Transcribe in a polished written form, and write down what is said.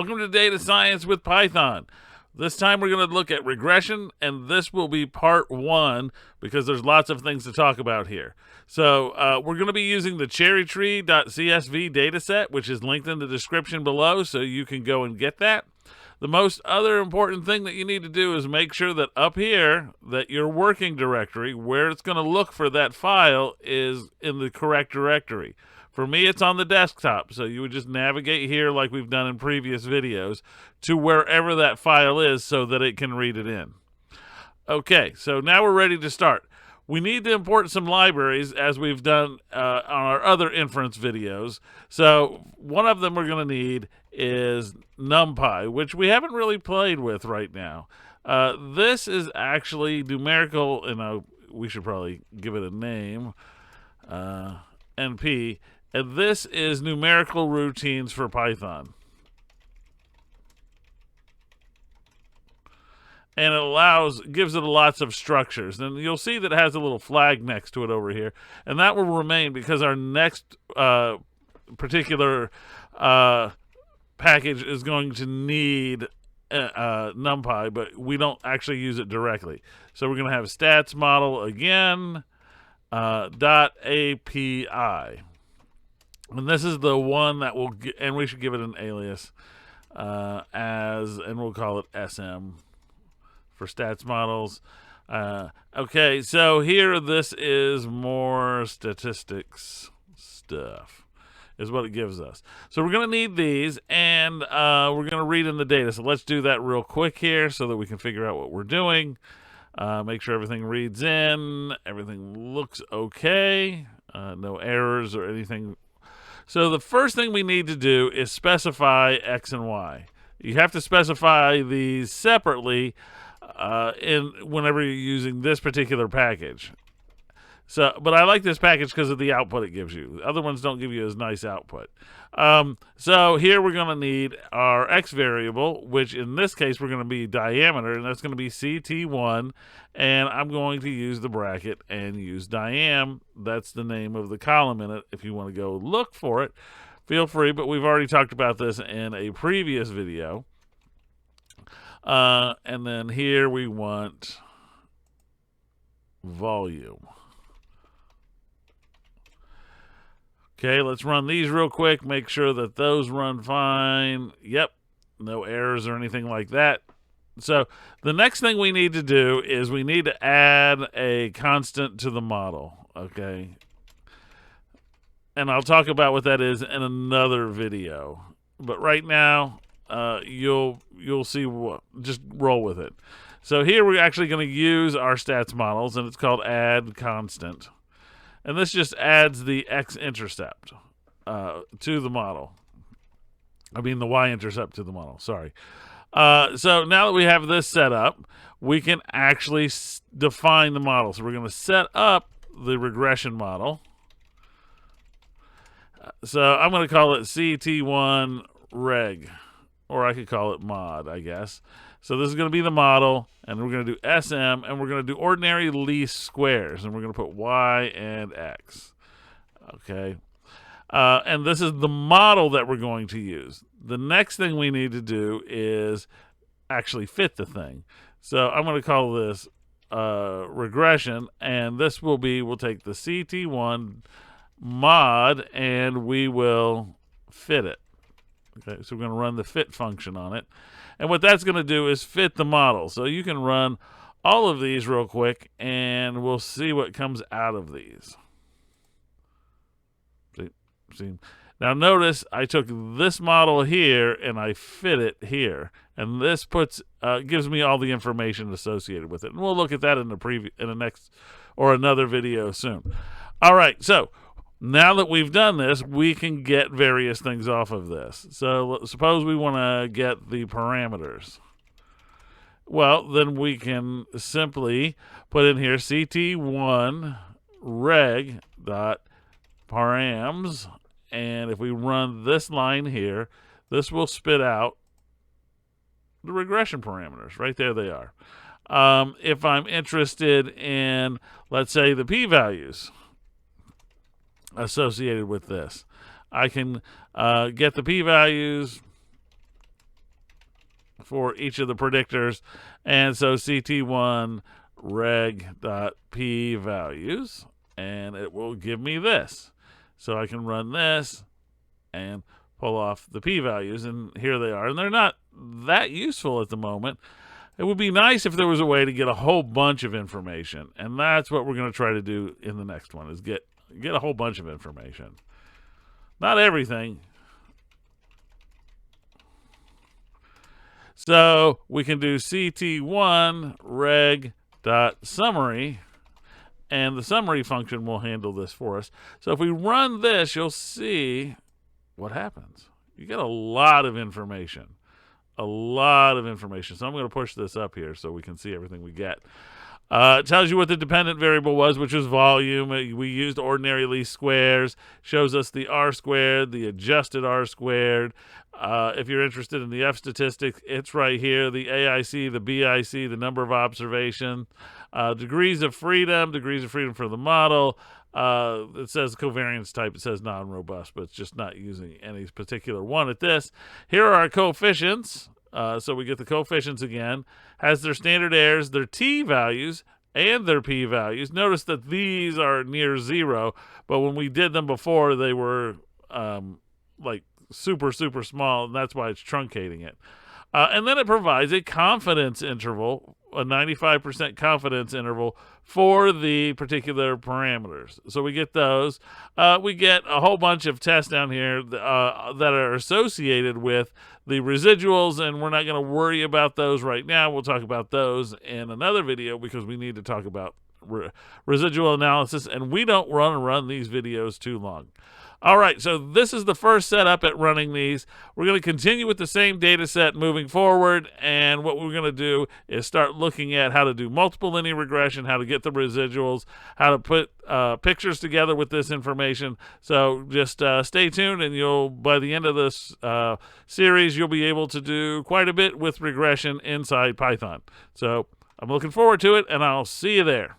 Welcome to Data Science with Python. This time we're going to look at regression, and this will be part 1 because there's lots of things to talk about here. So we're going to be using the CherryTree.csv dataset, which is linked in the description below, so you can go and get that. The most other important thing that you need to do is make sure that up here, that your working directory, where it's going to look for that file, is in the correct directory. For me, it's on the desktop, so you would just navigate here like we've done in previous videos to wherever that file is so that it can read it in. Okay, so now we're ready to start. We need to import some libraries as we've done on our other inference videos. So one of them we're going to need is NumPy, which we haven't really played with right now. This is actually numerical, and we should probably give it a name, NP. And this is numerical routines for Python. And it gives it lots of structures. And you'll see that it has a little flag next to it over here. And that will remain because our next particular package is going to need NumPy, but we don't actually use it directly. So we're going to have stats model again, .api. And this is the one that will get, and we should give it an alias and we'll call it SM for stats models. Okay, so here this is more statistics stuff is what it gives us. So we're going to need these, and we're going to read in the data. So let's do that real quick here so that we can figure out what we're doing. Make sure everything reads in, everything looks okay, no errors or anything. So the first thing we need to do is specify X and Y. You have to specify these separately whenever you're using this particular package. But I like this package because of the output it gives you. The other ones don't give you as nice output. So here we're going to need our X variable, which in this case we're going to be diameter, and that's going to be CT1, and I'm going to use the bracket and use diam. That's the name of the column in it. If you want to go look for it, feel free, but we've already talked about this in a previous video. And then here we want volume. Okay, let's run these real quick, make sure that those run fine. Yep, no errors or anything like that. So the next thing we need to do is we need to add a constant to the model, okay? And I'll talk about what that is in another video. But right now, you'll see what, just roll with it. So here we're actually going to use our stats models, and it's called add constant. And this just adds the x-intercept to the model. I mean the y-intercept to the model, sorry. So now that we have this set up, we can actually define the model. So we're going to set up the regression model. So I'm going to call it CT1 reg, or I could call it mod, I guess. So this is going to be the model, and we're going to do SM, and we're going to do ordinary least squares, and we're going to put Y and X. Okay. And this is the model that we're going to use. The next thing we need to do is actually fit the thing. So I'm going to call this regression, and this will be, we'll take the CT1 mod, and we will fit it. Okay, so we're going to run the fit function on it. And what that's going to do is fit the model. So you can run all of these real quick, and we'll see what comes out of these. See? Now notice I took this model here, and I fit it here. And this gives me all the information associated with it. And we'll look at that in the next or another video soon. All right, so now that we've done this, we can get various things off of this. So suppose we want to get the parameters. Well, then we can simply put in here CT1 reg dot params, and if we run this line here, this will spit out the regression parameters. Right there they are. If I'm interested in, let's say, the p-values associated with this, I can get the p-values for each of the predictors. And so ct1 reg.p values, and it will give me this. So I can run this and pull off the p values, and here they are. And they're not that useful at the moment. It would be nice if there was a way to get a whole bunch of information, and that's what we're going to try to do in the next one, is get a whole bunch of information. Not everything. So we can do ct1 reg.summary, and the summary function will handle this for us. So if we run this, you'll see what happens. You get a lot of information. A lot of information. So I'm going to push this up here so we can see everything we get. It tells you what the dependent variable was, which was volume. We used ordinary least squares. Shows us the r squared, the adjusted r squared. If you're interested in the F statistics, it's right here. The AIC, the BIC, the number of observations. Degrees of freedom for the model. It says covariance type. It says non-robust, but it's just not using any particular one at this. Here are our coefficients. So we get the coefficients again. Has their standard errors, their t values, and their p values. Notice that these are near 0, but when we did them before, they were like super, super small, and that's why it's truncating it. And then it provides a confidence interval, a 95% confidence interval for the particular parameters. So we get those. We get a whole bunch of tests down here that are associated with the residuals, and we're not going to worry about those right now. We'll talk about those in another video because we need to talk about residual analysis, and we don't run these videos too long. All right, so this is the first setup at running these. We're going to continue with the same data set moving forward, and what we're going to do is start looking at how to do multiple linear regression, how to get the residuals, how to put pictures together with this information. So just stay tuned, and by the end of this series, you'll be able to do quite a bit with regression inside Python. So I'm looking forward to it, and I'll see you there.